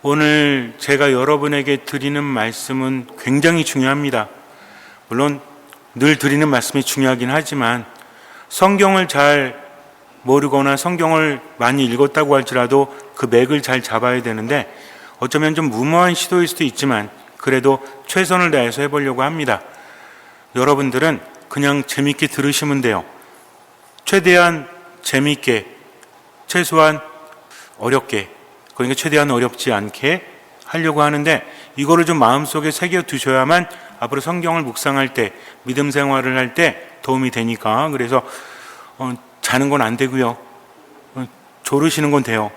오늘 제가 여러분에게 드리는 말씀은 굉장히 중요합니다. 물론 늘 드리는 말씀이 중요하긴 하지만 성경을 잘 모르거나 성경을 많이 읽었다고 할지라도 그 맥을 잘 잡아야 되는데 어쩌면 좀 무모한 시도일 수도 있지만 그래도 최선을 다해서 해보려고 합니다. 여러분들은 그냥 재밌게 들으시면 돼요. 최대한 재밌게, 최소한 어렵게, 그러니까 최대한 어렵지 않게 하려고 하는데 이거를 좀 마음속에 새겨 두셔야만 앞으로 성경을 묵상할 때, 믿음 생활을 할 때 도움이 되니까. 그래서 자는 건 안 되고요. 졸으시는 건 돼요.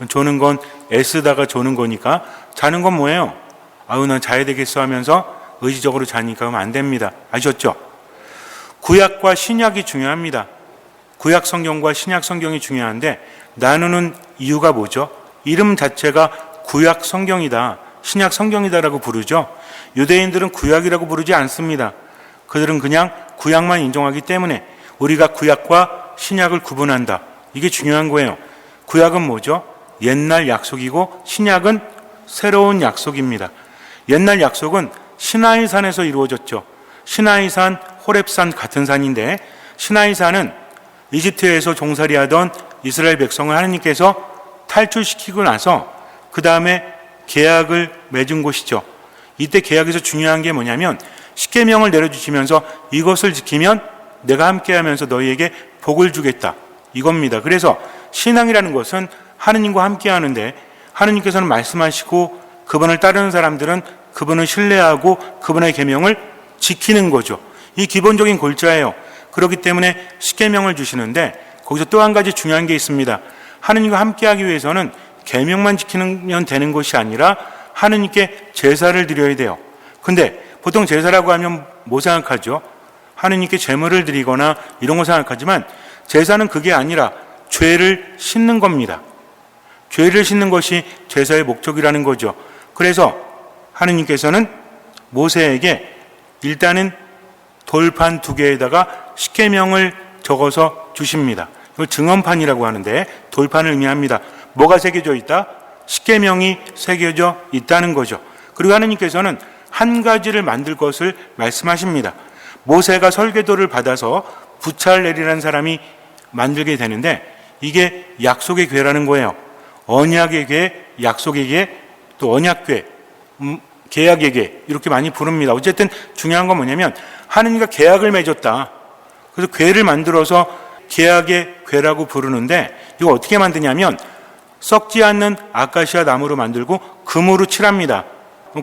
조는 건 애쓰다가 조는 거니까. 자는 건 뭐예요? 아유 난 자야 되겠어 하면서 의지적으로 자니까 그러면 안 됩니다. 아셨죠? 구약과 신약이 중요합니다. 구약 성경과 신약 성경이 중요한데 나누는 이유가 뭐죠? 이름 자체가 구약 성경이다, 신약 성경이다라고 부르죠. 유대인들은 구약이라고 부르지 않습니다. 그들은 그냥 구약만 인정하기 때문에 우리가 구약과 신약을 구분한다. 이게 중요한 거예요. 구약은 뭐죠? 옛날 약속이고 신약은 새로운 약속입니다. 옛날 약속은 시나이산에서 이루어졌죠. 시나이산, 호렙산 같은 산인데 시나이산은 이집트에서 종살이하던 이스라엘 백성을 하느님께서 탈출시키고 나서 그 다음에 계약을 맺은 곳이죠. 이때 계약에서 중요한 게 뭐냐면 십계명을 내려주시면서 이것을 지키면 내가 함께하면서 너희에게 복을 주겠다, 이겁니다. 그래서 신앙이라는 것은 하느님과 함께하는데 하느님께서는 말씀하시고 그분을 따르는 사람들은 그분을 신뢰하고 그분의 계명을 지키는 거죠. 이 기본적인 골자예요. 그렇기 때문에 십계명을 주시는데 거기서 또 한 가지 중요한 게 있습니다. 하느님과 함께하기 위해서는 계명만 지키면 되는 것이 아니라 하느님께 제사를 드려야 돼요. 근데 보통 제사라고 하면 뭐 생각하죠? 하느님께 제물을 드리거나 이런 거 생각하지만 제사는 그게 아니라 죄를 씻는 겁니다. 죄를 씻는 것이 제사의 목적이라는 거죠. 그래서 하느님께서는 모세에게 일단은 돌판 2개에다가 십계명을 적어서 주십니다. 이걸 증언판이라고 하는데 돌판을 의미합니다. 뭐가 새겨져 있다? 십계명이 새겨져 있다는 거죠. 그리고 하느님께서는 한 가지를 만들 것을 말씀하십니다. 모세가 설계도를 받아서 부찰넬이라는 사람이 만들게 되는데 이게 약속의 궤라는 거예요. 언약의 궤, 약속의 궤, 또 언약궤, 계약의 궤 이렇게 많이 부릅니다. 어쨌든 중요한 건 뭐냐면 하느님과 계약을 맺었다. 그래서 궤를 만들어서 계약의 궤라고 부르는데 이거 어떻게 만드냐면 썩지 않는 아카시아 나무로 만들고 금으로 칠합니다.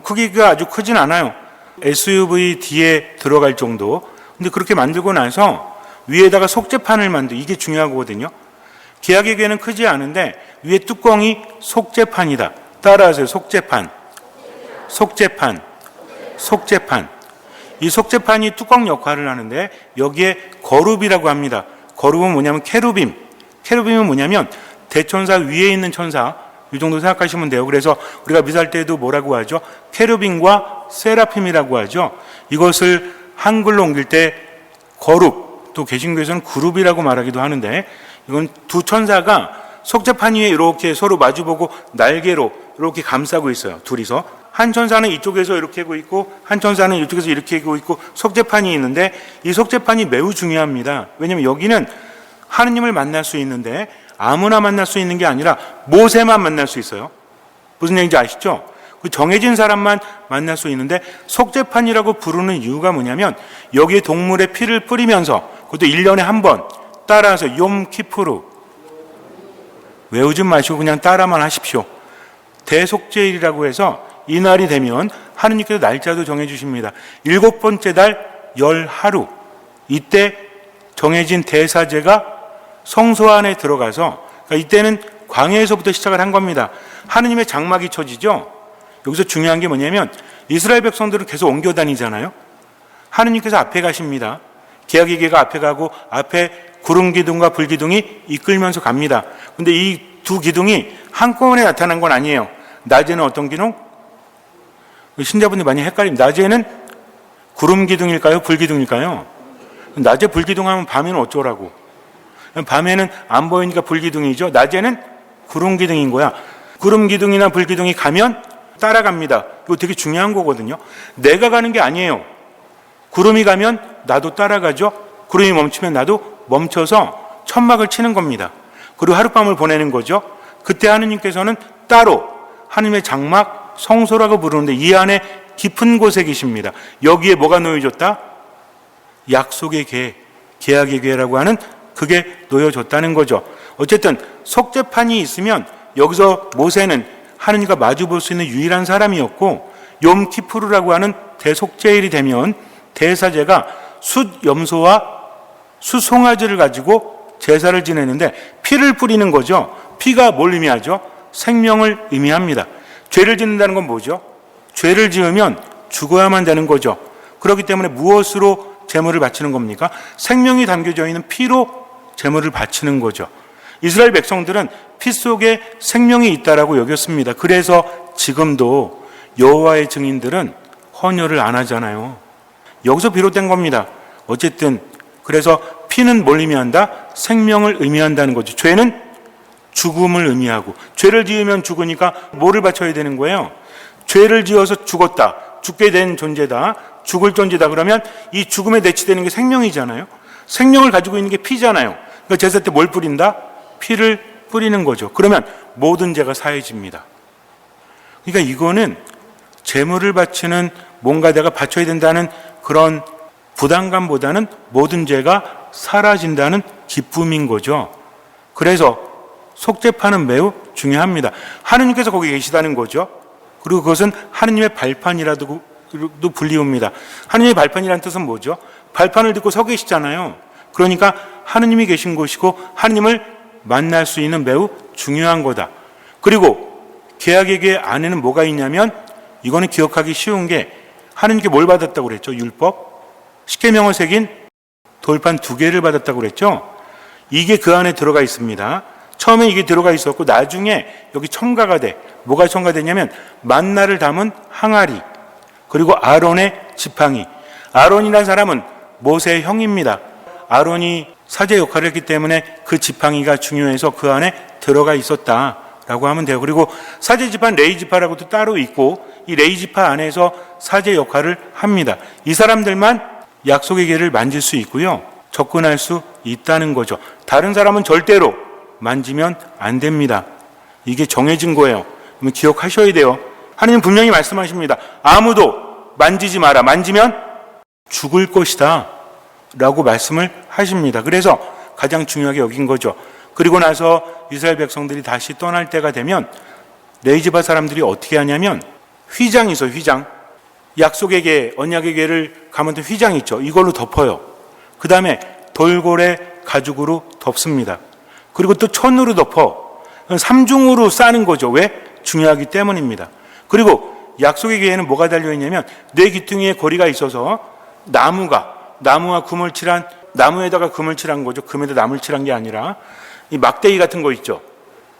크기가 아주 크진 않아요. SUV 뒤에 들어갈 정도. 근데 그렇게 만들고 나서 위에다가 속죄판을 만들고, 이게 중요하거든요. 계약의 궤는 크지 않은데 위에 뚜껑이 속죄판이다. 따라하세요. 속죄판. 속죄판. 속죄판. 이 속죄판이 뚜껑 역할을 하는데 여기에 거룹이라고 합니다. 거룹은 뭐냐면 케루빔. 케루빔은 뭐냐면 대천사 위에 있는 천사, 이 정도 생각하시면 돼요. 그래서 우리가 미사할 때도 뭐라고 하죠? 케루빔과 세라핌이라고 하죠. 이것을 한글로 옮길 때 거룹, 또 개신교에서는 그룹이라고 말하기도 하는데 이건 두 천사가 속죄판 위에 이렇게 서로 마주보고 날개로 이렇게 감싸고 있어요. 둘이서. 한 천사는 이쪽에서 이렇게 하고 있고 한 천사는 이쪽에서 이렇게 하고 있고 속죄판이 있는데 이 속죄판이 매우 중요합니다. 왜냐하면 여기는 하느님을 만날 수 있는데 아무나 만날 수 있는 게 아니라 모세만 만날 수 있어요. 무슨 얘기인지 아시죠? 그 정해진 사람만 만날 수 있는데 속죄판이라고 부르는 이유가 뭐냐면 여기에 동물의 피를 뿌리면서 그것도 1년에 한 번 따라서 욤키푸르 외우지 마시고 그냥 따라만 하십시오. 대속죄일이라고 해서 이 날이 되면 하느님께서 날짜도 정해주십니다. 7번째 달 10하루 이때 정해진 대사제가 성소 안에 들어가서, 그러니까 이때는 광야에서부터 시작을 한 겁니다. 하느님의 장막이 쳐지죠. 여기서 중요한 게 뭐냐면 이스라엘 백성들은 계속 옮겨 다니잖아요. 하느님께서 앞에 가십니다. 계약의 궤가 앞에 가고 앞에 구름 기둥과 불 기둥이 이끌면서 갑니다. 근데 이 두 기둥이 한꺼번에 나타난 건 아니에요. 낮에는 어떤 기둥? 신자분들 많이 헷갈립니다. 낮에는 구름 기둥일까요? 불 기둥일까요? 낮에 불 기둥 하면 밤에는 어쩌라고? 밤에는 안 보이니까 불 기둥이죠. 낮에는 구름 기둥인 거야. 구름 기둥이나 불 기둥이 가면 따라갑니다. 이거 되게 중요한 거거든요. 내가 가는 게 아니에요. 구름이 가면 나도 따라가죠. 구름이 멈추면 나도 멈춰서 천막을 치는 겁니다. 그리고 하룻밤을 보내는 거죠. 그때 하느님께서는 따로 하느님의 장막 성소라고 부르는데 이 안에 깊은 곳에 계십니다. 여기에 뭐가 놓여졌다? 약속의 궤, 계약의 궤라고 하는 그게 놓여졌다는 거죠. 어쨌든 속죄판이 있으면 여기서 모세는 하느님과 마주볼 수 있는 유일한 사람이었고, 욤키푸르라고 하는 대속죄일이 되면 대사제가 숫 염소와 숫 송아지를 가지고 제사를 지내는데 피를 뿌리는 거죠. 피가 뭘 의미하죠? 생명을 의미합니다. 죄를 짓는다는 건 뭐죠? 죄를 지으면 죽어야만 되는 거죠. 그렇기 때문에 무엇으로 제물을 바치는 겁니까? 생명이 담겨져 있는 피로 제물을 바치는 거죠. 이스라엘 백성들은 피 속에 생명이 있다라고 여겼습니다. 그래서 지금도 여호와의 증인들은 헌혈을 안 하잖아요. 여기서 비롯된 겁니다. 어쨌든 그래서 피는 뭘 의미한다? 생명을 의미한다는 거죠. 죄는 죽음을 의미하고, 죄를 지으면 죽으니까 뭐를 바쳐야 되는 거예요? 죄를 지어서 죽었다, 죽게 된 존재다, 죽을 존재다. 그러면 이 죽음에 대치되는 게 생명이잖아요. 생명을 가지고 있는 게 피잖아요. 그러니까 제사 때 뭘 뿌린다? 피를 뿌리는 거죠. 그러면 모든 죄가 사해집니다. 그러니까 이거는 제물을 바치는, 뭔가 내가 바쳐야 된다는 그런 부담감보다는 모든 죄가 사라진다는 기쁨인 거죠. 그래서 속죄판은 매우 중요합니다. 하느님께서 거기 계시다는 거죠. 그리고 그것은 하느님의 발판이라도 불리웁니다. 하느님의 발판이라는 뜻은 뭐죠? 발판을 듣고 서 계시잖아요. 그러니까 하느님이 계신 곳이고 하느님을 만날 수 있는 매우 중요한 거다. 그리고 계약의 궤 안에는 뭐가 있냐면, 이거는 기억하기 쉬운 게, 하느님께 뭘 받았다고 그랬죠? 율법? 십계명을 새긴 돌판 2개를 받았다고 그랬죠? 이게 그 안에 들어가 있습니다. 처음에 이게 들어가 있었고 나중에 여기 첨가가 돼. 뭐가 첨가되냐면 만나를 담은 항아리, 그리고 아론의 지팡이. 아론이라는 사람은 모세의 형입니다. 아론이 사제 역할을 했기 때문에 그 지팡이가 중요해서 그 안에 들어가 있었다라고 하면 돼요. 그리고 사제 지파 레위 지파라고도 따로 있고, 이 레위 지파 안에서 사제 역할을 합니다. 이 사람들만 약속의 궤를 만질 수 있고요, 접근할 수 있다는 거죠. 다른 사람은 절대로 만지면 안 됩니다. 이게 정해진 거예요. 그러면 기억하셔야 돼요. 하나님 분명히 말씀하십니다. 아무도 만지지 마라. 만지면 죽을 것이다 라고 말씀을 하십니다. 그래서 가장 중요하게 여긴 거죠. 그리고 나서 이스라엘 백성들이 다시 떠날 때가 되면 레위 지파 사람들이 어떻게 하냐면, 휘장이 있어요. 휘장. 약속의 궤, 언약의 궤를 감았던 휘장 있죠. 이걸로 덮어요. 그 다음에 돌고래 가죽으로 덮습니다. 그리고 또 천으로 덮어. 3중으로 싸는 거죠. 왜? 중요하기 때문입니다. 그리고 약속의 궤에는 뭐가 달려있냐면, 네 귀퉁이에 고리가 있어서 나무와 금을 칠한, 나무에다가 금을 칠한 거죠. 금에다 나무를 칠한 게 아니라 이 막대기 같은 거 있죠.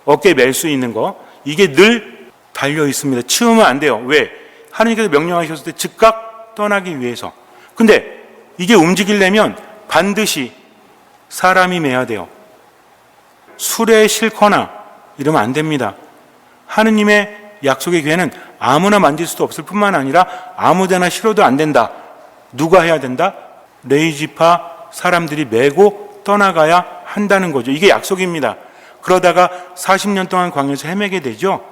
어깨에 멜 수 있는 거. 이게 늘 달려 있습니다. 치우면 안 돼요. 왜? 하나님께서 명령하셨을 때 즉각 떠나기 위해서. 근데 이게 움직이려면 반드시 사람이 매야 돼요. 술에 싫거나 이러면 안 됩니다. 하느님의 약속의 궤는 아무나 만질 수도 없을 뿐만 아니라 아무데나 실어도 안 된다. 누가 해야 된다? 레위 지파 사람들이 메고 떠나가야 한다는 거죠. 이게 약속입니다. 그러다가 40년 동안 광야에서 헤매게 되죠.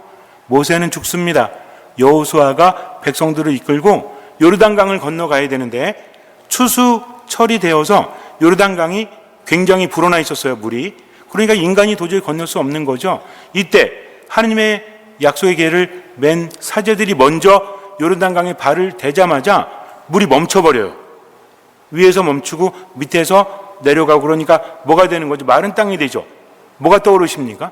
모세는 죽습니다. 여호수아가 백성들을 이끌고 요르단강을 건너가야 되는데, 추수철이 되어서 요르단강이 굉장히 불어나 있었어요. 물이. 그러니까 인간이 도저히 건널 수 없는 거죠. 이때 하느님의 약속의 궤를 맨 사제들이 먼저 요르단강에 발을 대자마자 물이 멈춰버려요. 위에서 멈추고 밑에서 내려가고, 그러니까 뭐가 되는 거죠? 마른 땅이 되죠. 뭐가 떠오르십니까?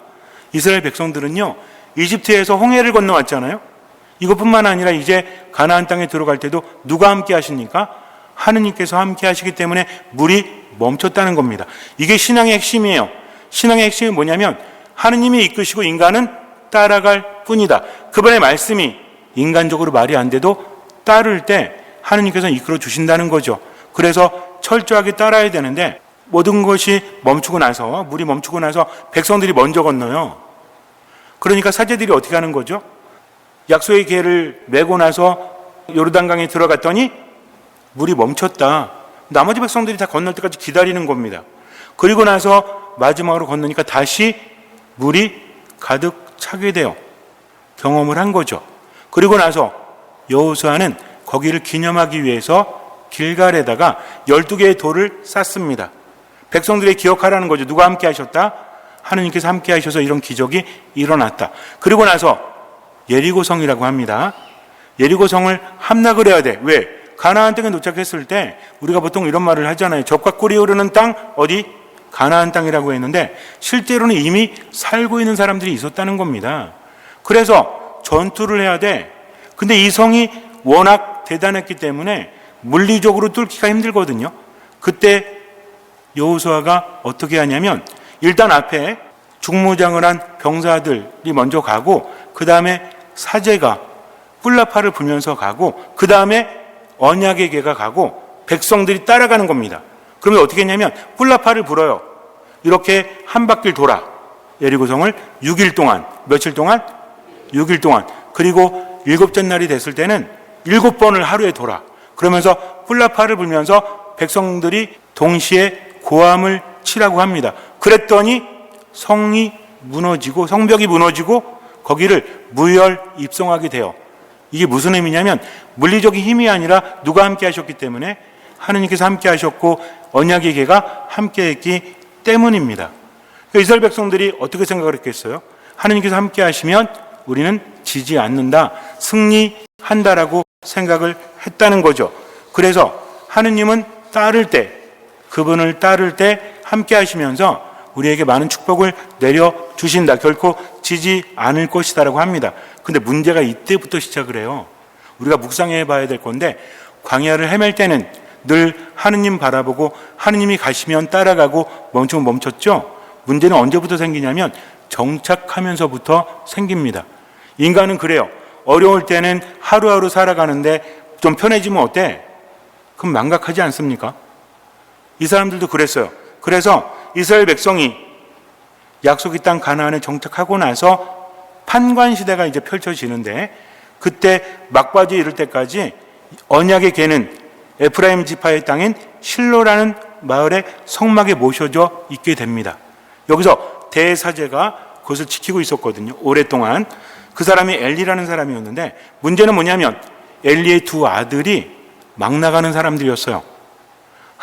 이스라엘 백성들은요, 이집트에서 홍해를 건너왔잖아요. 이것뿐만 아니라 이제 가나안 땅에 들어갈 때도 누가 함께 하십니까? 하느님께서 함께 하시기 때문에 물이 멈췄다는 겁니다. 이게 신앙의 핵심이에요. 신앙의 핵심이 뭐냐면, 하느님이 이끄시고 인간은 따라갈 뿐이다. 그분의 말씀이 인간적으로 말이 안 돼도 따를 때 하느님께서 이끌어 주신다는 거죠. 그래서 철저하게 따라야 되는데, 모든 것이 멈추고 나서, 물이 멈추고 나서 백성들이 먼저 건너요. 그러니까 사제들이 어떻게 하는 거죠? 약속의 개를 메고 나서 요르단강에 들어갔더니 물이 멈췄다. 나머지 백성들이 다 건널 때까지 기다리는 겁니다. 그리고 나서 마지막으로 건너니까 다시 물이 가득 차게 돼요. 경험을 한 거죠. 그리고 나서 여호수아는 거기를 기념하기 위해서 길갈에다가 12개의 돌을 쌓습니다. 백성들이 기억하라는 거죠. 누가 함께 하셨다? 하느님께서 함께 하셔서 이런 기적이 일어났다. 그리고 나서 예리고성이라고 합니다. 예리고성을 함락을 해야 돼. 왜? 가나안 땅에 도착했을 때 우리가 보통 이런 말을 하잖아요. 젖과 꿀이 흐르는 땅 어디? 가나안 땅이라고 했는데 실제로는 이미 살고 있는 사람들이 있었다는 겁니다. 그래서 전투를 해야 돼. 근데 이 성이 워낙 대단했기 때문에 물리적으로 뚫기가 힘들거든요. 그때 여호수아가 어떻게 하냐면 일단 앞에 중무장을 한 병사들이 먼저 가고 그 다음에 사제가 뿔나파를 불면서 가고 그 다음에 언약의 개가 가고 백성들이 따라가는 겁니다. 그러면 어떻게 했냐면 뿔나파를 불어요. 이렇게 한 바퀴를 돌아 예리고성을 6일 동안. 며칠 동안? 6일 동안. 그리고 7째 날이 됐을 때는 7번을 하루에 돌아. 그러면서 뿔나파를 불면서 백성들이 동시에 고함을 치라고 합니다. 그랬더니 성이 무너지고 성벽이 무너지고 거기를 무혈 입성하게 돼요. 이게 무슨 의미냐면 물리적인 힘이 아니라 누가 함께 하셨기 때문에 하느님께서 함께 하셨고 언약의 개가 함께 했기 때문입니다. 그러니까 이스라엘 백성들이 어떻게 생각을 했겠어요? 하느님께서 함께 하시면 우리는 지지 않는다, 승리한다라고 생각을 했다는 거죠. 그래서 하느님은 따를 때, 그분을 따를 때 함께 하시면서 우리에게 많은 축복을 내려주신다. 결코 지지 않을 것이다라고 합니다. 근데 문제가 이때부터 시작을 해요. 우리가 묵상해 봐야 될 건데 광야를 헤맬 때는 늘 하느님 바라보고 하느님이 가시면 따라가고 멈추면 멈췄죠. 문제는 언제부터 생기냐면 정착하면서부터 생깁니다. 인간은 그래요. 어려울 때는 하루하루 살아가는데 좀 편해지면 어때? 그럼 망각하지 않습니까? 이 사람들도 그랬어요. 그래서 이스라엘 백성이 약속의 땅 가나안에 정착하고 나서 판관 시대가 이제 펼쳐지는데 그때 막바지에 이를 때까지 언약의 개는 에프라임 지파의 땅인 실로라는 마을의 성막에 모셔져 있게 됩니다. 여기서 대사제가 그것을 지키고 있었거든요. 오랫동안. 그 사람이 엘리라는 사람이었는데 문제는 뭐냐면 엘리의 두 아들이 막 나가는 사람들이었어요.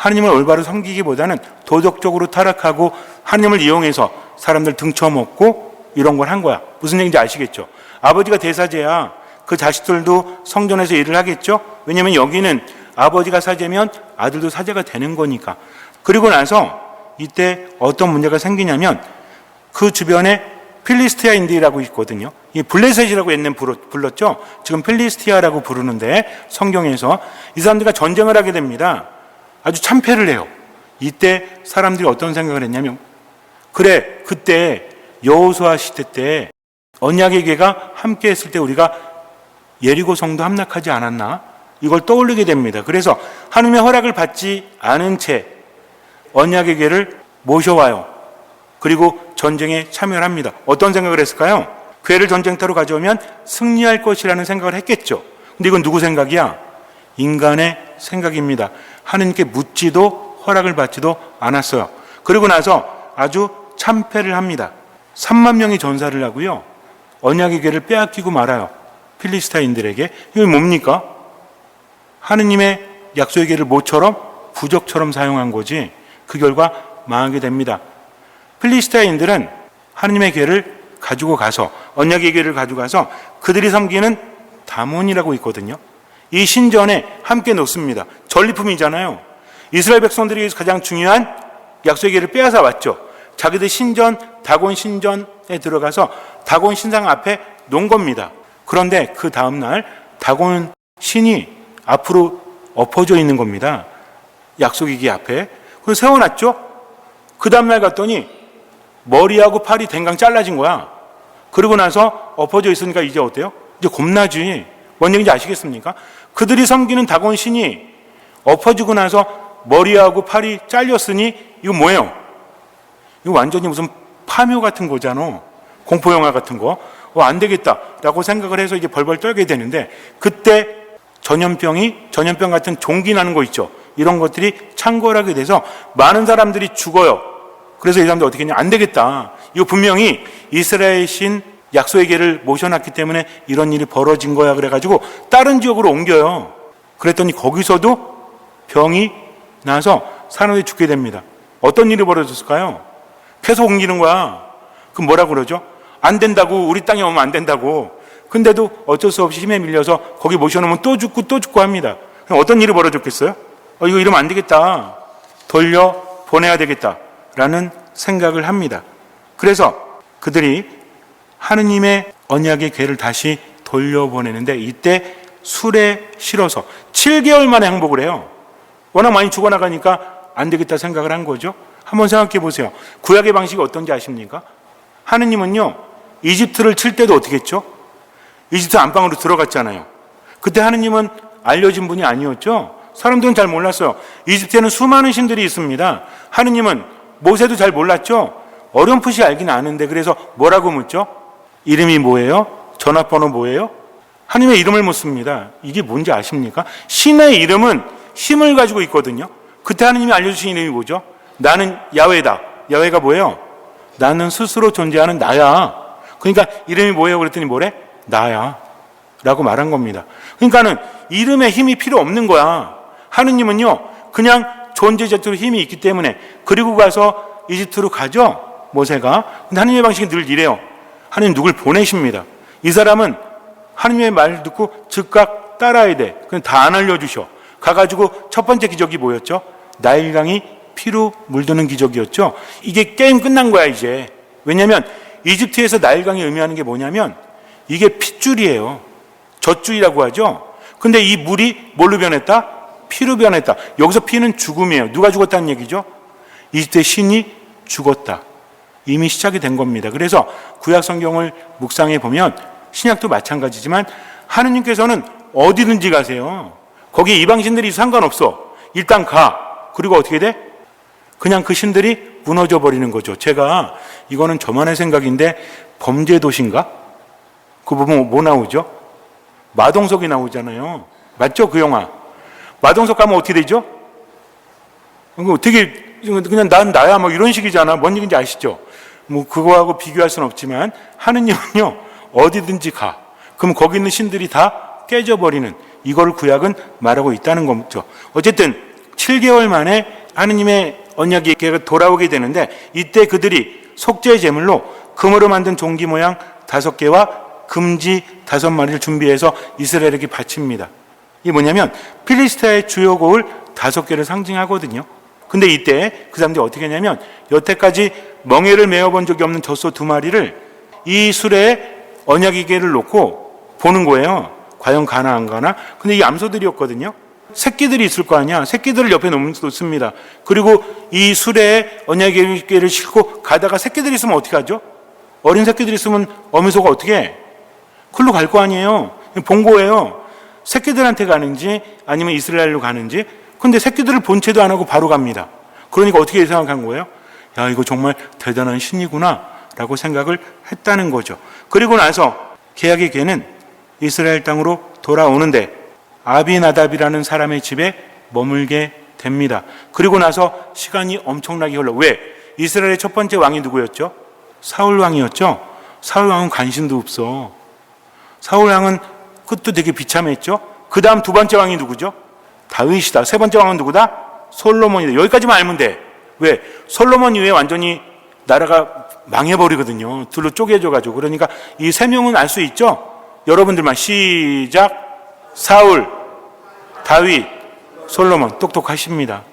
하느님을 올바로 섬기기보다는 도덕적으로 타락하고 하느님을 이용해서 사람들 등쳐먹고 이런 걸 한 거야. 무슨 얘기인지 아시겠죠? 아버지가 대사제야. 그 자식들도 성전에서 일을 하겠죠? 왜냐하면 여기는 아버지가 사제면 아들도 사제가 되는 거니까. 그리고 나서 이때 어떤 문제가 생기냐면 그 주변에 필리스티아인들이라고 있거든요. 이 블레셋이라고 옛날에 불렀죠. 지금 필리스티아라고 부르는데 성경에서 이 사람들과 전쟁을 하게 됩니다. 아주 참패를 해요. 이때 사람들이 어떤 생각을 했냐면 그래 그때 여호수아 시대 때 언약의 개가 함께 했을 때 우리가 예리고 성도 함락하지 않았나? 이걸 떠올리게 됩니다. 그래서 하느님의 허락을 받지 않은 채 언약의 개를 모셔와요. 그리고 전쟁에 참여를 합니다. 어떤 생각을 했을까요? 괴를 전쟁터로 가져오면 승리할 것이라는 생각을 했겠죠. 근데 이건 누구 생각이야? 인간의 생각입니다. 하느님께 묻지도 허락을 받지도 않았어요. 그리고 나서 아주 참패를 합니다. 3만 명이 전사를 하고요. 언약의 괴를 빼앗기고 말아요. 필리스타인들에게. 이게 뭡니까? 하느님의 약속의 괴를 모처럼 부적처럼 사용한 거지. 그 결과 망하게 됩니다. 필리스타인들은 하느님의 괴를 가지고 가서 언약의 괴를 가지고 가서 그들이 섬기는 다몬이라고 있거든요. 이 신전에 함께 놓습니다. 전리품이잖아요. 이스라엘 백성들이 가장 중요한 약속의 괴를 빼앗아 왔죠. 자기들 신전, 다곤 신전에 들어가서 다곤 신상 앞에 놓은 겁니다. 그런데 그 다음날 다곤 신이 앞으로 엎어져 있는 겁니다. 약속의 궤 앞에. 그래서 세워놨죠. 그 다음날 갔더니 머리하고 팔이 댕강 잘라진 거야. 그러고 나서 엎어져 있으니까 이제 어때요? 이제 겁나지. 뭔 얘기인지 아시겠습니까? 그들이 섬기는 다곤 신이 엎어지고 나서 머리하고 팔이 잘렸으니 이거 뭐예요? 이거 완전히 무슨 파묘 같은 거잖아. 공포 영화 같은 거. 안 되겠다라고 생각을 해서 이제 벌벌 떨게 되는데, 그때 전염병 같은 종기 나는 거 있죠. 이런 것들이 창궐하게 돼서 많은 사람들이 죽어요. 그래서 이 사람들 어떻게 했냐? 안 되겠다. 이거 분명히 이스라엘 신 약소의 개를 모셔놨기 때문에 이런 일이 벌어진 거야. 그래가지고 다른 지역으로 옮겨요. 그랬더니 거기서도 병이 나서 사람들이 죽게 됩니다. 어떤 일이 벌어졌을까요? 계속 옮기는 거야. 그럼 뭐라고 그러죠? 안 된다고, 우리 땅에 오면 안 된다고. 근데도 어쩔 수 없이 힘에 밀려서 거기 모셔놓으면 또 죽고 합니다. 그럼 어떤 일이 벌어졌겠어요? 이거 이러면 안 되겠다. 돌려 보내야 되겠다라는 생각을 합니다. 그래서 그들이 하느님의 언약의 궤를 다시 돌려보내는데, 이때 술에 실어서 7개월 만에 항복을 해요. 워낙 많이 죽어나가니까 안 되겠다 생각을 한 거죠. 한번 생각해 보세요. 구약의 방식이 어떤지 아십니까? 하느님은요, 이집트를 칠 때도 어떻게 했죠? 이집트 안방으로 들어갔잖아요. 그때 하느님은 알려진 분이 아니었죠. 사람들은 잘 몰랐어요. 이집트에는 수많은 신들이 있습니다. 하느님은 모세도 잘 몰랐죠. 어렴풋이 알긴 아는데, 그래서 뭐라고 묻죠? 이름이 뭐예요? 전화번호 뭐예요? 하느님의 이름을 묻습니다. 이게 뭔지 아십니까? 신의 이름은 힘을 가지고 있거든요. 그때 하느님이 알려주신 이름이 뭐죠? 나는 야훼다. 야훼가 뭐예요? 나는 스스로 존재하는 나야. 그러니까 이름이 뭐예요? 그랬더니 뭐래? 나야 라고 말한 겁니다. 그러니까는 이름에 힘이 필요 없는 거야. 하느님은요, 그냥 존재 자체로 힘이 있기 때문에. 그리고 가서 이집트로 가죠, 모세가. 근데 하느님의 방식이 늘 이래요. 하느님 누굴 보내십니다. 이 사람은 하느님의 말 듣고 즉각 따라야 돼. 그냥 다 안 알려주셔. 가가지고 첫 번째 기적이 뭐였죠? 나일강이 피로 물드는 기적이었죠. 이게 게임 끝난 거야 이제. 왜냐하면 이집트에서 나일강이 의미하는 게 뭐냐면, 이게 핏줄이에요. 젖줄이라고 하죠. 근데 이 물이 뭘로 변했다? 피로 변했다. 여기서 피는 죽음이에요. 누가 죽었다는 얘기죠? 이집트의 신이 죽었다. 이미 시작이 된 겁니다. 그래서 구약 성경을 묵상해 보면 신약도 마찬가지지만 하느님께서는 어디든지 가세요. 거기에 이방신들이 상관없어. 일단 가. 그리고 어떻게 돼? 그냥 그 신들이 무너져 버리는 거죠. 제가, 이거는 저만의 생각인데, 범죄도시인가? 그 부분 뭐 나오죠? 마동석이 나오잖아요. 맞죠? 그 영화. 마동석 가면 어떻게 되죠? 되게 그냥 난 나야 뭐 이런 식이잖아. 뭔 얘기인지 아시죠? 뭐 그거하고 비교할 수는 없지만 하느님은요, 어디든지 가. 그럼 거기 있는 신들이 다 깨져버리는, 이거를 구약은 말하고 있다는 거죠. 어쨌든 7개월 만에 하느님의 언약이 돌아오게 되는데, 이때 그들이 속죄 제물로 금으로 만든 종기 모양 5개와 금지 5마리를 준비해서 이스라엘에게 바칩니다. 이게 뭐냐면 필리스타의 주요 고을 5개를 상징하거든요. 근데 이때 그 사람들이 어떻게 했냐면, 여태까지 멍에를 메어본 적이 없는 젖소 2마리를 이 수레에 언약의 궤를 놓고 보는 거예요. 과연 가나 안 가나? 근데 이 암소들이었거든요. 새끼들이 있을 거 아니야. 새끼들을 옆에 놓습니다. 그리고 이 수레에 언약의 궤를 싣고 가다가 새끼들이 있으면 어떻게 하죠? 어린 새끼들이 있으면 어미소가 어떻게 해? 글로 갈 거 아니에요. 본 거예요. 새끼들한테 가는지 아니면 이스라엘로 가는지. 근데 새끼들을 본체도 안 하고 바로 갑니다. 그러니까 어떻게 생각한 거예요? 야, 이거 정말 대단한 신이구나 라고 생각을 했다는 거죠. 그리고 나서 계약의 궤는 이스라엘 땅으로 돌아오는데 아비나답이라는 사람의 집에 머물게 됩니다. 그리고 나서 시간이 엄청나게 흘러. 왜? 이스라엘의 첫 번째 왕이 누구였죠? 사울 왕이었죠. 사울 왕은 관심도 없어. 사울 왕은 끝도 되게 비참했죠. 그 다음 두 번째 왕이 누구죠? 다윗이다. 세 번째 왕은 누구다? 솔로몬이다. 여기까지만 알면 돼. 왜? 솔로몬 이후에 완전히 나라가 망해버리거든요. 둘로 쪼개져가지고. 그러니까 이 세 명은 알 수 있죠? 여러분들만 시작. 사울, 다윗, 솔로몬. 똑똑하십니다.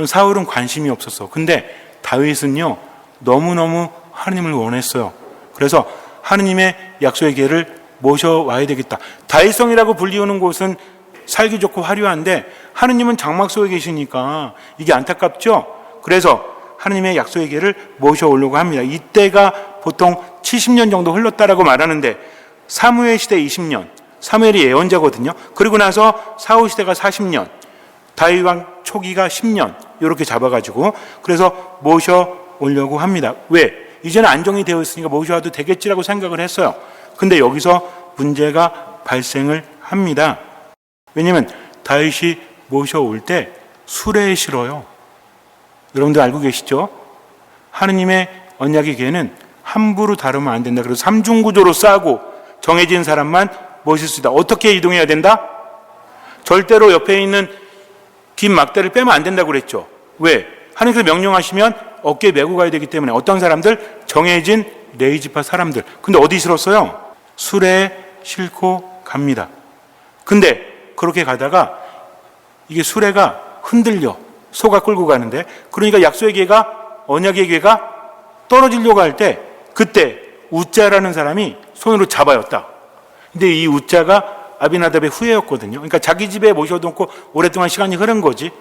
사울은 관심이 없었어. 근데 다윗은요, 너무너무 하느님을 원했어요. 그래서 하느님의 약속의 궤를 모셔와야 되겠다. 다윗성이라고 불리우는 곳은 살기 좋고 화려한데 하느님은 장막 속에 계시니까 이게 안타깝죠. 그래서 하느님의 약속의 궤를 모셔오려고 합니다. 이때가 보통 70년 정도 흘렀다라고 말하는데, 사무엘 시대 20년, 사무엘이 예언자거든요. 그리고 나서 사울 시대가 40년, 다윗 왕 초기가 10년, 이렇게 잡아가지고 그래서 모셔오려고 합니다. 왜? 이제는 안정이 되어 있으니까 모셔와도 되겠지라고 생각을 했어요. 근데 여기서 문제가 발생을 합니다. 왜냐하면 다윗이 모셔올 때 수레에 실어요. 여러분들 알고 계시죠? 하느님의 언약의 궤는 함부로 다루면 안 된다. 그래서 삼중구조로 싸고 정해진 사람만 모실 수 있다. 어떻게 이동해야 된다? 절대로 옆에 있는 긴 막대를 빼면 안 된다고 그랬죠. 왜? 하느님께서 명령하시면 어깨에 메고 가야 되기 때문에 어떤 사람들? 정해진 레위 지파 사람들. 근데 어디 실었어요? 수레에 싣고 갑니다. 근데 그렇게 가다가 이게 수레가 흔들려 소가 끌고 가는데, 그러니까 약속의 궤가, 언약의 궤가 떨어지려고 할 때 그때 웃자라는 사람이 손으로 잡아였다. 근데 이 웃자가 아비나답의 후예였거든요. 그러니까 자기 집에 모셔놓고 오랫동안 시간이 흐른 거지.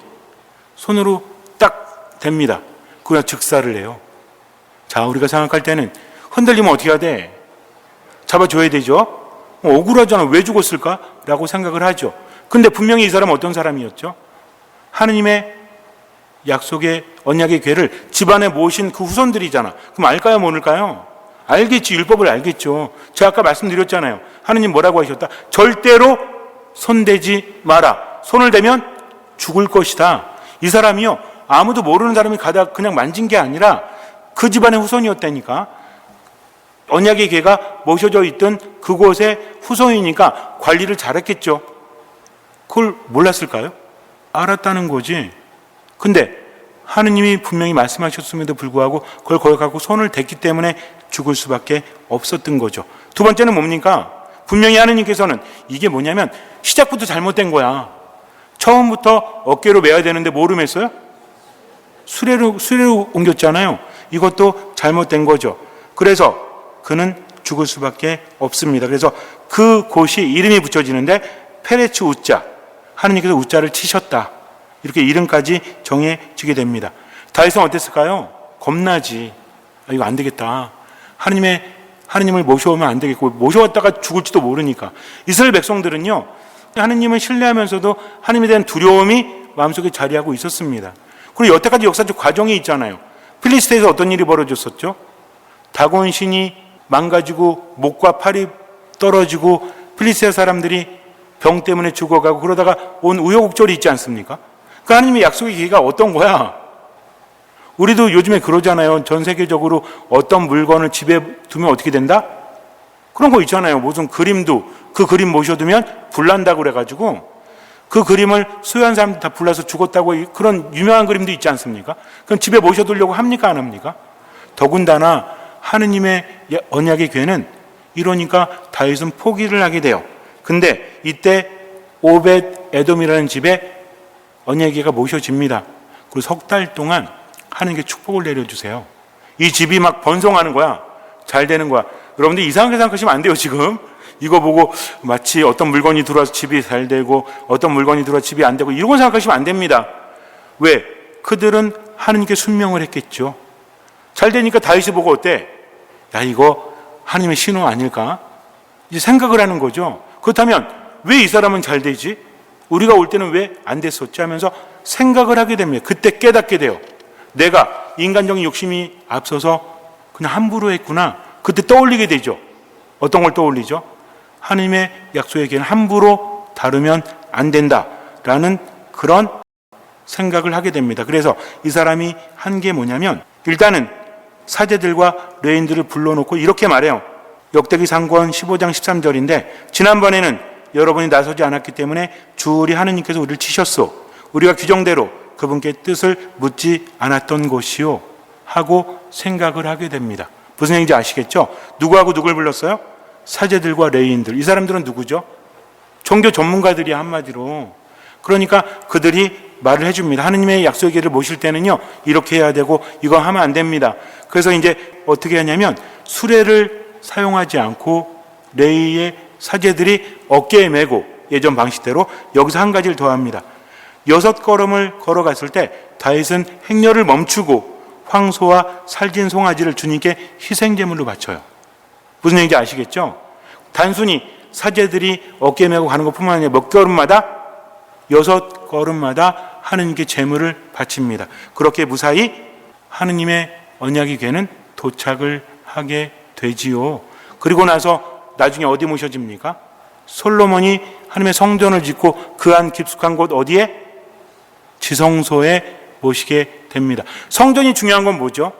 손으로 딱 댑니다. 그냥 즉사를 해요. 자, 우리가 생각할 때는 흔들리면 어떻게 해야 돼? 잡아줘야 되죠. 억울하잖아. 왜 죽었을까? 라고 생각을 하죠. 근데 분명히 이 사람은 어떤 사람이었죠? 하느님의 약속의 언약의 궤를 집안에 모신 그 후손들이잖아. 그럼 알까요, 모를까요? 알겠지. 율법을 알겠죠. 제가 아까 말씀드렸잖아요. 하느님 뭐라고 하셨다? 절대로 손대지 마라. 손을 대면 죽을 것이다. 이 사람이요, 아무도 모르는 사람이 가다 그냥 만진 게 아니라 그 집안의 후손이었다니까. 언약의 궤가 모셔져 있던 그곳의 후손이니까 관리를 잘했겠죠. 그걸 몰랐을까요? 알았다는 거지. 근데 하느님이 분명히 말씀하셨음에도 불구하고 그걸 거역하고 손을 댔기 때문에 죽을 수밖에 없었던 거죠. 두 번째는 뭡니까? 분명히 하느님께서는 이게 뭐냐면 시작부터 잘못된 거야. 처음부터 어깨로 메야 되는데 뭐로 맸어요? 수레로 옮겼잖아요. 이것도 잘못된 거죠. 그래서 그는 죽을 수밖에 없습니다. 그래서 그 곳이 이름이 붙여지는데 페레츠 우자, 하느님께서 우자를 치셨다. 이렇게 이름까지 정해지게 됩니다. 다윗은 어땠을까요? 겁나지. 이거 안 되겠다. 하느님을 모셔오면 안 되겠고, 모셔왔다가 죽을지도 모르니까. 이스라엘 백성들은요, 하느님을 신뢰하면서도 하느님에 대한 두려움이 마음속에 자리하고 있었습니다. 그리고 여태까지 역사적 과정이 있잖아요. 필리스트에서 어떤 일이 벌어졌었죠? 다곤 신이 망가지고 목과 팔이 떨어지고 필리스트 사람들이 병 때문에 죽어가고 그러다가 온 우여곡절이 있지 않습니까? 그 하나님의 약속의 기회가 어떤 거야? 우리도 요즘에 그러잖아요. 전 세계적으로 어떤 물건을 집에 두면 어떻게 된다? 그런 거 있잖아요. 무슨 그림도 그 그림 모셔두면 불난다고 그래가지고 그 그림을 수요한 사람들 다 불나서 죽었다고, 그런 유명한 그림도 있지 않습니까? 그럼 집에 모셔두려고 합니까? 안 합니까? 더군다나 하느님의 언약의 궤는 이러니까 다윗은 포기를 하게 돼요. 근데 이때 오벳 에돔이라는 집에 언약의 궤가 모셔집니다. 그리고 석 달 동안 하느님께 축복을 내려주세요. 이 집이 막 번성하는 거야. 잘 되는 거야. 여러분들 이상하게 생각하시면 안 돼요. 지금 이거 보고 마치 어떤 물건이 들어와서 집이 잘 되고 어떤 물건이 들어와서 집이 안 되고 이런 생각하시면 안 됩니다. 왜? 그들은 하느님께 순명을 했겠죠. 잘 되니까 다윗이 보고 어때? 야, 이거 하느님의 신호 아닐까? 이제 생각을 하는 거죠. 그렇다면 왜 이 사람은 잘 되지? 우리가 올 때는 왜 안 됐었지? 하면서 생각을 하게 됩니다. 그때 깨닫게 돼요. 내가 인간적인 욕심이 앞서서 그냥 함부로 했구나. 그때 떠올리게 되죠. 어떤 걸 떠올리죠? 하느님의 약속의 궤는 함부로 다루면 안 된다라는 그런 생각을 하게 됩니다. 그래서 이 사람이 한 게 뭐냐면, 일단은 사제들과 레위인들을 불러놓고 이렇게 말해요. 역대기 상권 15장 13절인데 지난번에는 여러분이 나서지 않았기 때문에 주울이 하느님께서 우리를 치셨소. 우리가 규정대로 그분께 뜻을 묻지 않았던 것이요 하고 생각을 하게 됩니다. 무슨 얘기인지 아시겠죠? 누구하고 누굴 불렀어요? 사제들과 레위인들. 이 사람들은 누구죠? 종교 전문가들이 한마디로. 그러니까 그들이 말을 해줍니다. 하느님의 약속의 궤를 모실 때는요, 이렇게 해야 되고 이거 하면 안 됩니다. 그래서 이제 어떻게 하냐면 수레를 사용하지 않고 레위의 사제들이 어깨에 메고 예전 방식대로 여기서 한 가지를 더합니다. 6걸음을 걸어갔을 때 다윗은 행렬을 멈추고 황소와 살진 송아지를 주님께 희생제물로 바쳐요. 무슨 얘기인지 아시겠죠? 단순히 사제들이 어깨에 메고 가는 것뿐만 아니라 몇 걸음마다 6걸음마다 하느님께 제물을 바칩니다. 그렇게 무사히 하느님의 언약의 궤는 도착을 하게 되지요. 그리고 나서 나중에 어디 모셔집니까? 솔로몬이 하나님의 성전을 짓고 그 안 깊숙한 곳 어디에? 지성소에 모시게 됩니다. 성전이 중요한 건 뭐죠?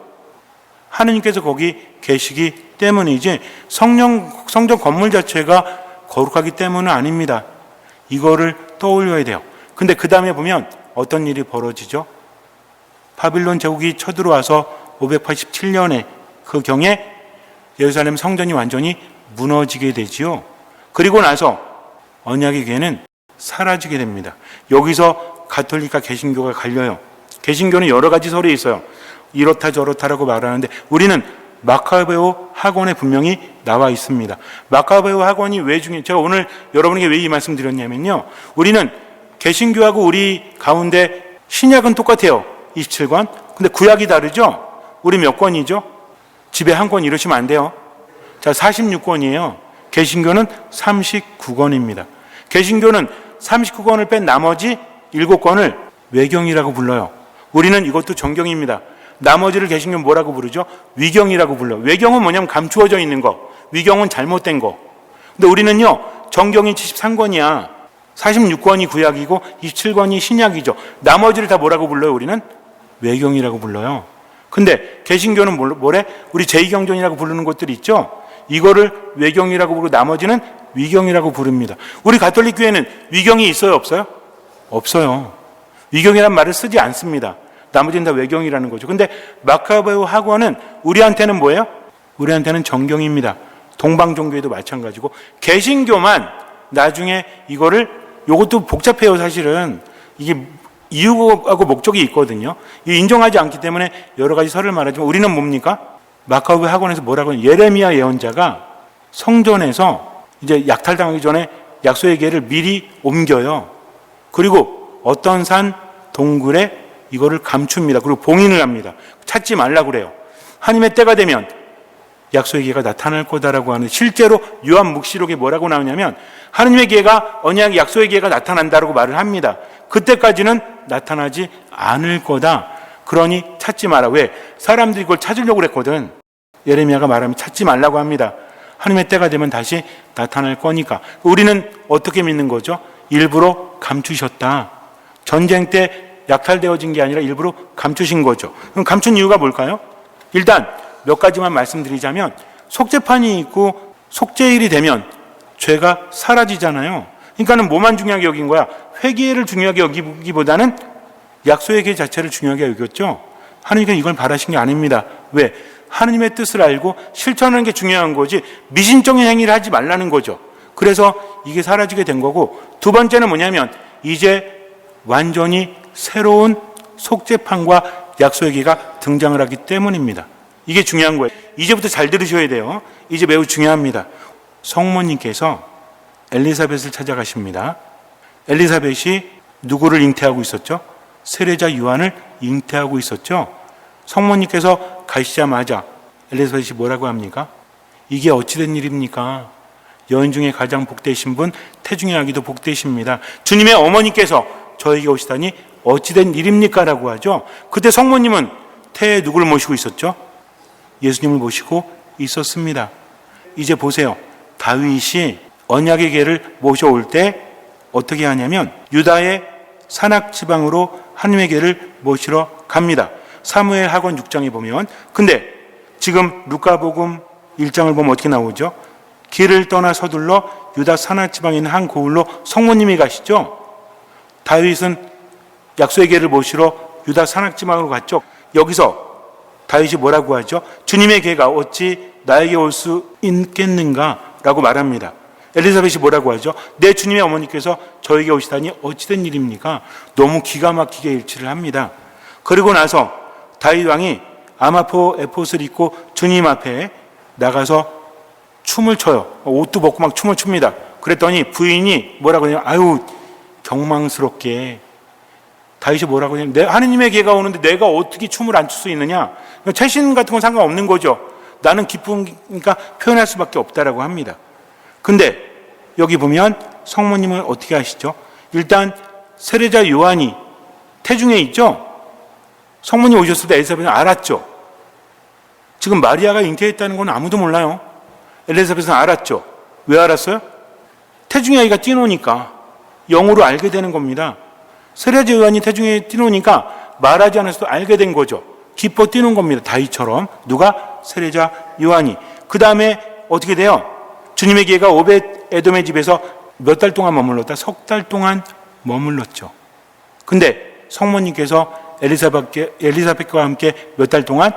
하느님께서 거기 계시기 때문이지 성전 건물 자체가 거룩하기 때문은 아닙니다. 이거를 떠올려야 돼요. 근데 그 다음에 보면 어떤 일이 벌어지죠? 바빌론 제국이 쳐들어와서 587년에 그 경에 예루살렘 성전이 완전히 무너지게 되지요. 그리고 나서 언약의 궤는 사라지게 됩니다. 여기서 가톨릭과 개신교가 갈려요. 개신교는 여러 가지 설이 있어요. 이렇다 저렇다라고 말하는데 우리는 마카베오 학원에 분명히 나와 있습니다. 마카베오 학원이 왜 중요해요? 제가 오늘 여러분에게 왜 이 말씀 드렸냐면요. 우리는 개신교하고 우리 가운데 신약은 똑같아요. 27권. 근데 구약이 다르죠? 우리 몇 권이죠? 집에 한 권 이러시면 안 돼요. 자, 46권이에요. 개신교는 39권입니다. 개신교는 39권을 뺀 나머지 7권을 외경이라고 불러요. 우리는 이것도 정경입니다. 나머지를 개신교는 뭐라고 부르죠? 위경이라고 불러요. 외경은 뭐냐면 감추어져 있는 거. 위경은 잘못된 거. 근데 우리는요, 정경이 73권이야. 46권이 구약이고 27권이 신약이죠. 나머지를 다 뭐라고 불러요? 우리는 외경이라고 불러요. 근데 개신교는 뭐래? 우리 제2경전이라고 부르는 것들이 있죠. 이거를 외경이라고 부르고 나머지는 위경이라고 부릅니다. 우리 가톨릭 교회는 위경이 있어요, 없어요? 없어요. 위경이란 말을 쓰지 않습니다. 나머지는 다 외경이라는 거죠. 근데 마카베오 학원은 우리한테는 뭐예요? 우리한테는 정경입니다. 동방 종교에도 마찬가지고 개신교만 나중에 요것도 복잡해요, 사실은. 이게 이유하고 목적이 있거든요. 인정하지 않기 때문에 여러 가지 설을 말하지만 우리는 뭡니까? 마카베오 학원에서 뭐라고 하냐? 예레미야 예언자가 성전에서 이제 약탈당하기 전에 약속의 궤를 미리 옮겨요. 그리고 어떤 산 동굴에 이거를 감춥니다. 그리고 봉인을 합니다. 찾지 말라고 그래요. 하나님의 때가 되면 약속의 궤가 나타날 거다라고 하는, 실제로 요한 묵시록에 뭐라고 나오냐면 하나님의 궤가, 언약 약속의 궤가 나타난다라고 말을 합니다. 그때까지는 나타나지 않을 거다. 그러니 찾지 마라. 왜? 사람들이 이걸 찾으려고 그랬거든. 예레미야가 말하면 찾지 말라고 합니다. 하나님의 때가 되면 다시 나타날 거니까. 우리는 어떻게 믿는 거죠? 일부러 감추셨다. 전쟁 때 약탈되어진 게 아니라 일부러 감추신 거죠. 그럼 감춘 이유가 뭘까요? 일단 몇 가지만 말씀드리자면, 속죄판이 있고 속죄일이 되면 죄가 사라지잖아요. 그러니까는 뭐만 중요하게 여긴 거야? 회개를 중요하게 여기기보다는 약속의 궤 자체를 중요하게 여겼죠. 하나님께서 이걸 바라신 게 아닙니다. 왜? 하나님의 뜻을 알고 실천하는 게 중요한 거지 미신적인 행위를 하지 말라는 거죠. 그래서 이게 사라지게 된 거고, 두 번째는 뭐냐면 이제 완전히 새로운 속죄판과 약속의 궤가 등장을 하기 때문입니다. 이게 중요한 거예요. 이제부터 잘 들으셔야 돼요. 이제 매우 중요합니다. 성모님께서 엘리사벳을 찾아가십니다. 엘리사벳이 누구를 잉태하고 있었죠? 세례자 요한을 잉태하고 있었죠. 성모님께서 가시자마자 엘리사벳이 뭐라고 합니까? 이게 어찌된 일입니까? 여인 중에 가장 복되신 분, 태중의 아기도 복되십니다. 주님의 어머니께서 저에게 오시다니 어찌된 일입니까? 라고 하죠. 그때 성모님은 태에 누구를 모시고 있었죠? 예수님을 모시고 있었습니다. 이제 보세요. 다윗이 언약의 궤를 모셔올 때 어떻게 하냐면 유다의 산악 지방으로 하나님의 궤를 모시러 갑니다. 사무엘 하권 6장에 보면, 근데 지금 루카복음 1장을 보면 어떻게 나오죠? 길을 떠나 서둘러 유다 산악 지방에 있는 한 고을로 성모님이 가시죠. 다윗은 약속의 궤를 모시러 유다 산악 지방으로 갔죠. 여기서 다윗이 뭐라고 하죠? 주님의 궤가 어찌 나에게 올 수 있겠는가? 라고 말합니다. 엘리사벳이 뭐라고 하죠? 내 주님의 어머니께서 저에게 오시다니 어찌된 일입니까? 너무 기가 막히게 일치를 합니다. 그리고 나서 다윗 왕이 아마포 에봇을 입고 주님 앞에 나가서 춤을 춰요. 옷도 벗고 막 춤을 춥니다. 그랬더니 부인이 뭐라고 하냐면, 아유 경망스럽게. 다윗이 뭐라고 하냐면, 하느님의 궤가 오는데 내가 어떻게 춤을 안 출 수 있느냐? 최신 같은 건 상관없는 거죠. 나는 기쁘니까 표현할 수밖에 없다라고 합니다. 근데 여기 보면 성모님은 어떻게 하시죠? 일단 세례자 요한이 태중에 있죠? 성모님 오셨을 때 엘리사벳은 알았죠? 지금 마리아가 잉태했다는 건 아무도 몰라요. 엘리사벳은 알았죠. 왜 알았어요? 태중의 아이가 뛰노니까 영으로 알게 되는 겁니다. 세례자 요한이 태중에 뛰노니까 말하지 않아서도 알게 된 거죠. 기뻐 뛰는 겁니다. 다윗처럼. 누가? 세례자 요한이. 그 다음에 어떻게 돼요? 주님의 기회가 오벳 에돔의 집에서 몇 달 동안 머물렀다? 3달 동안 머물렀죠. 근데 성모님께서 엘리사벳과 함께 몇 달 동안?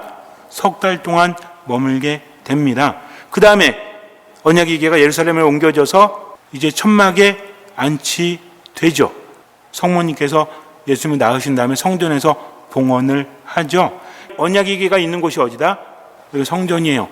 3달 동안 머물게 됩니다. 그 다음에 언약의 기회가 예루살렘에 옮겨져서 이제 천막에 안치되죠. 성모님께서 예수님을 낳으신 다음에 성전에서 봉헌을 하죠. 언약의 기회가 있는 곳이 어디다? 여기 성전이에요.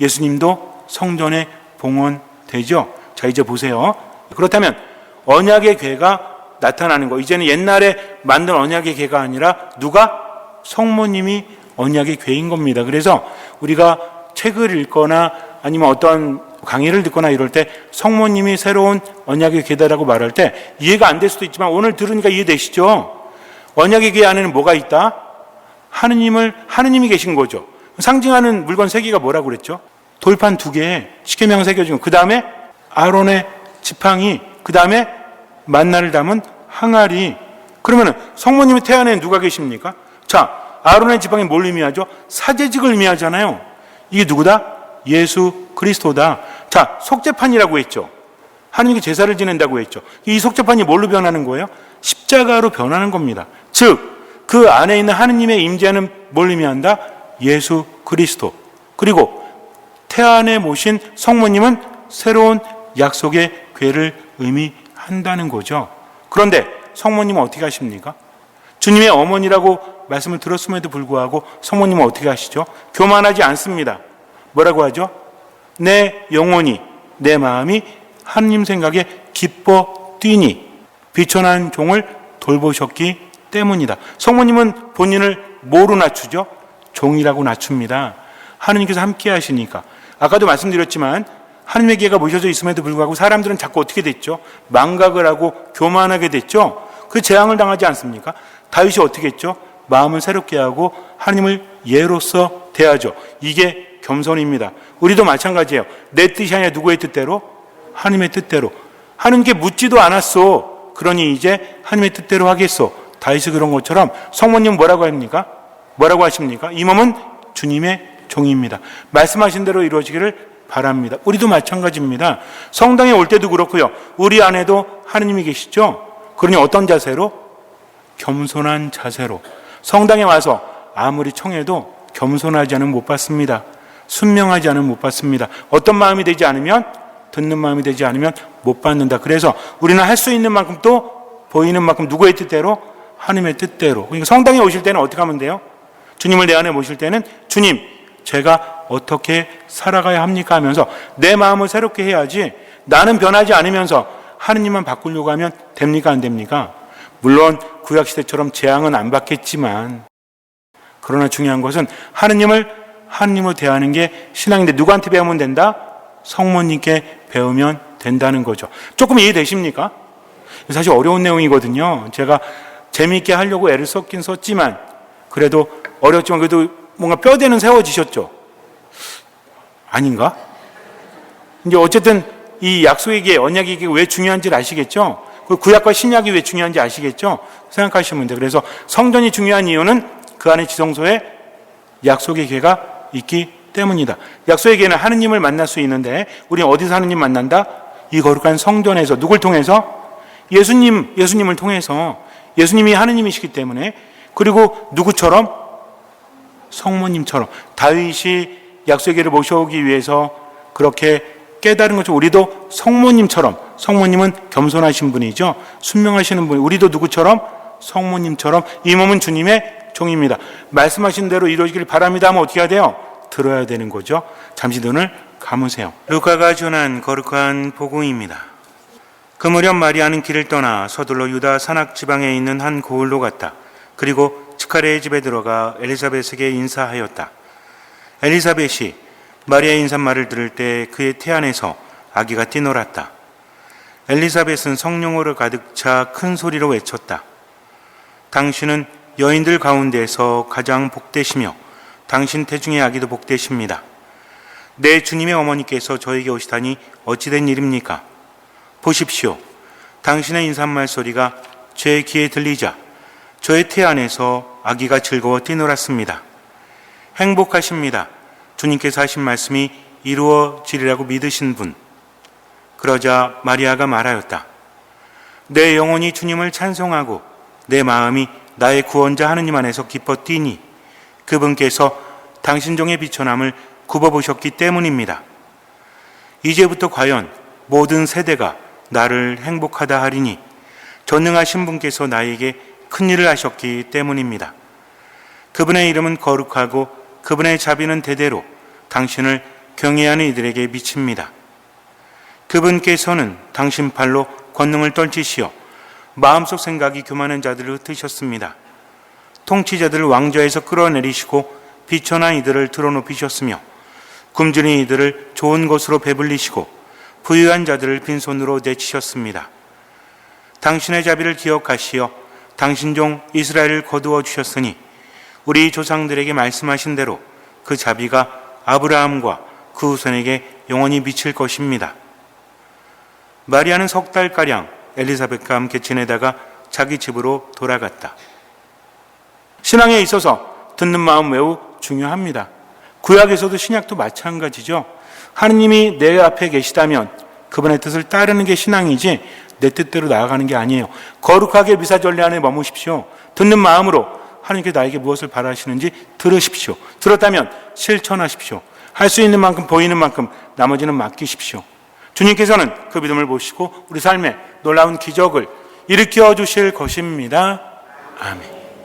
예수님도 성전에 봉헌되죠. 자, 이제 보세요. 그렇다면 언약의 궤가 나타나는 거, 이제는 옛날에 만든 언약의 궤가 아니라 누가? 성모님이 언약의 궤인 겁니다. 그래서 우리가 책을 읽거나 아니면 어떤 강의를 듣거나 이럴 때 성모님이 새로운 언약의 궤다라고 말할 때 이해가 안 될 수도 있지만 오늘 들으니까 이해되시죠? 언약의 궤 안에는 뭐가 있다? 하느님이 계신 거죠. 상징하는 물건 3개가 뭐라고 그랬죠? 돌판 2개, 십계명 새겨진 거. 그 다음에 아론의 지팡이, 그 다음에 만나를 담은 항아리. 그러면은 성모님의 태 안에 누가 계십니까? 자, 아론의 지팡이 뭘 의미하죠? 사제직을 의미하잖아요. 이게 누구다? 예수 그리스도다. 자, 속죄판이라고 했죠. 하느님께 제사를 지낸다고 했죠. 이 속죄판이 뭘로 변하는 거예요? 십자가로 변하는 겁니다. 즉, 그 안에 있는 하느님의 임재는 뭘 의미한다? 예수 그리스도. 그리고 태 안에 모신 성모님은 새로운 약속의 궤를 의미한다는 거죠. 그런데 성모님은 어떻게 하십니까? 주님의 어머니라고 말씀을 들었음에도 불구하고 성모님은 어떻게 하시죠? 교만하지 않습니다. 뭐라고 하죠? 내 영혼이, 내 마음이 하느님 생각에 기뻐 뛰니 비천한 종을 돌보셨기 때문이다. 성모님은 본인을 뭐로 낮추죠? 종이라고 낮춥니다. 하느님께서 함께 하시니까. 아까도 말씀드렸지만 하느님의 기회가 모셔져 있음에도 불구하고 사람들은 자꾸 어떻게 됐죠? 망각을 하고 교만하게 됐죠? 그 재앙을 당하지 않습니까? 다윗이 어떻게 했죠? 마음을 새롭게 하고 하느님을 예로서 대하죠. 이게 겸손입니다. 우리도 마찬가지예요. 내 뜻이 아니라 누구의 뜻대로? 하느님의 뜻대로. 하느님께 묻지도 않았어. 그러니 이제 하느님의 뜻대로 하겠어. 다윗이 그런 것처럼 성모님 뭐라고 합니까? 뭐라고 하십니까? 이 몸은 주님의 종입니다. 말씀하신 대로 이루어지기를 바랍니다. 우리도 마찬가지입니다. 성당에 올 때도 그렇고요. 우리 안에도 하느님이 계시죠? 그러니 어떤 자세로? 겸손한 자세로. 성당에 와서 아무리 청해도 겸손하지 않으면 못 받습니다. 순명하지 않으면 못 받습니다. 어떤 마음이 되지 않으면, 듣는 마음이 되지 않으면 못 받는다. 그래서 우리는 할 수 있는 만큼 또 보이는 만큼 누구의 뜻대로? 하느님의 뜻대로. 그러니까 성당에 오실 때는 어떻게 하면 돼요? 주님을 내 안에 모실 때는 주님, 제가 어떻게 살아가야 합니까? 하면서 내 마음을 새롭게 해야지 나는 변하지 않으면서 하느님만 바꾸려고 하면 됩니까? 안 됩니까? 물론 구약시대처럼 재앙은 안 받겠지만 그러나 중요한 것은 하느님으로 대하는 게 신앙인데 누구한테 배우면 된다? 성모님께 배우면 된다는 거죠. 조금 이해되십니까? 사실 어려운 내용이거든요. 제가 재미있게 하려고 애를 썼긴 썼지만 그래도 어렵지만 그래도 뭔가 뼈대는 세워지셨죠? 아닌가? 이제 어쨌든 이 약속의 계, 언약의 계가 왜 중요한지를 아시겠죠? 그 구약과 신약이 왜 중요한지 아시겠죠? 생각하시면 돼요. 그래서 성전이 중요한 이유는 그 안에 지성소에 약속의 계가 있기 때문이다. 약속의 계는 하느님을 만날 수 있는데 우리는 어디서 하느님 만난다? 이 거룩한 성전에서. 누굴 통해서? 예수님을 통해서. 예수님이 하느님이시기 때문에. 그리고 누구처럼? 성모님처럼. 다윗이 약속의 계를 모셔오기 위해서 그렇게 깨달은 것처럼 우리도 성모님처럼. 성모님은 겸손하신 분이죠. 순명하시는 분. 우리도 누구처럼? 성모님처럼. 이 몸은 주님의 종입니다. 말씀하신 대로 이루어지길 바랍니다 하면 어떻게 해야 돼요? 들어야 되는 거죠. 잠시 눈을 감으세요. 루카가 전한 거룩한 복음입니다. 그 무렵 마리아는 길을 떠나 서둘러 유다 산악 지방에 있는 한 고을로 갔다. 그리고 스가랴의 집에 들어가 엘리사벳에게 인사하였다. 엘리사벳이 마리아의 인사말을 들을 때 그의 태 안에서 아기가 뛰놀았다. 엘리사벳은 성령으로 가득 차 큰 소리로 외쳤다. 당신은 여인들 가운데서 가장 복되시며 당신 태중의 아기도 복되십니다. 내 주님의 어머니께서 저에게 오시다니 어찌된 일입니까? 보십시오. 당신의 인사말 소리가 제 귀에 들리자 저의 태 안에서 아기가 즐거워 뛰놀았습니다. 행복하십니다. 주님께서 하신 말씀이 이루어지리라고 믿으신 분. 그러자 마리아가 말하였다. 내 영혼이 주님을 찬송하고 내 마음이 나의 구원자 하느님 안에서 기뻐 뛰니 그분께서 당신 종의 비천함을 굽어보셨기 때문입니다. 이제부터 과연 모든 세대가 나를 행복하다 하리니 전능하신 분께서 나에게 큰일을 하셨기 때문입니다. 그분의 이름은 거룩하고 그분의 자비는 대대로 당신을 경외하는 이들에게 미칩니다. 그분께서는 당신 팔로 권능을 떨치시어 마음속 생각이 교만한 자들을 흩으셨습니다. 통치자들을 왕좌에서 끌어내리시고 비천한 이들을 드러높이셨으며 굶주린 이들을 좋은 것으로 배불리시고 부유한 자들을 빈손으로 내치셨습니다. 당신의 자비를 기억하시어 당신 종 이스라엘을 거두어 주셨으니 우리 조상들에게 말씀하신 대로 그 자비가 아브라함과 그 후손에게 영원히 미칠 것입니다. 마리아는 석 달가량 엘리사벳과 함께 지내다가 자기 집으로 돌아갔다. 신앙에 있어서 듣는 마음 매우 중요합니다. 구약에서도 신약도 마찬가지죠. 하느님이 내 앞에 계시다면 그분의 뜻을 따르는 게 신앙이지 내 뜻대로 나아가는 게 아니에요. 거룩하게 미사전례 안에 머무십시오. 듣는 마음으로 하느님께 나에게 무엇을 바라시는지 들으십시오. 들었다면 실천하십시오. 할 수 있는 만큼 보이는 만큼 나머지는 맡기십시오. 주님께서는 그 믿음을 보시고 우리 삶에 놀라운 기적을 일으켜 주실 것입니다. 아멘.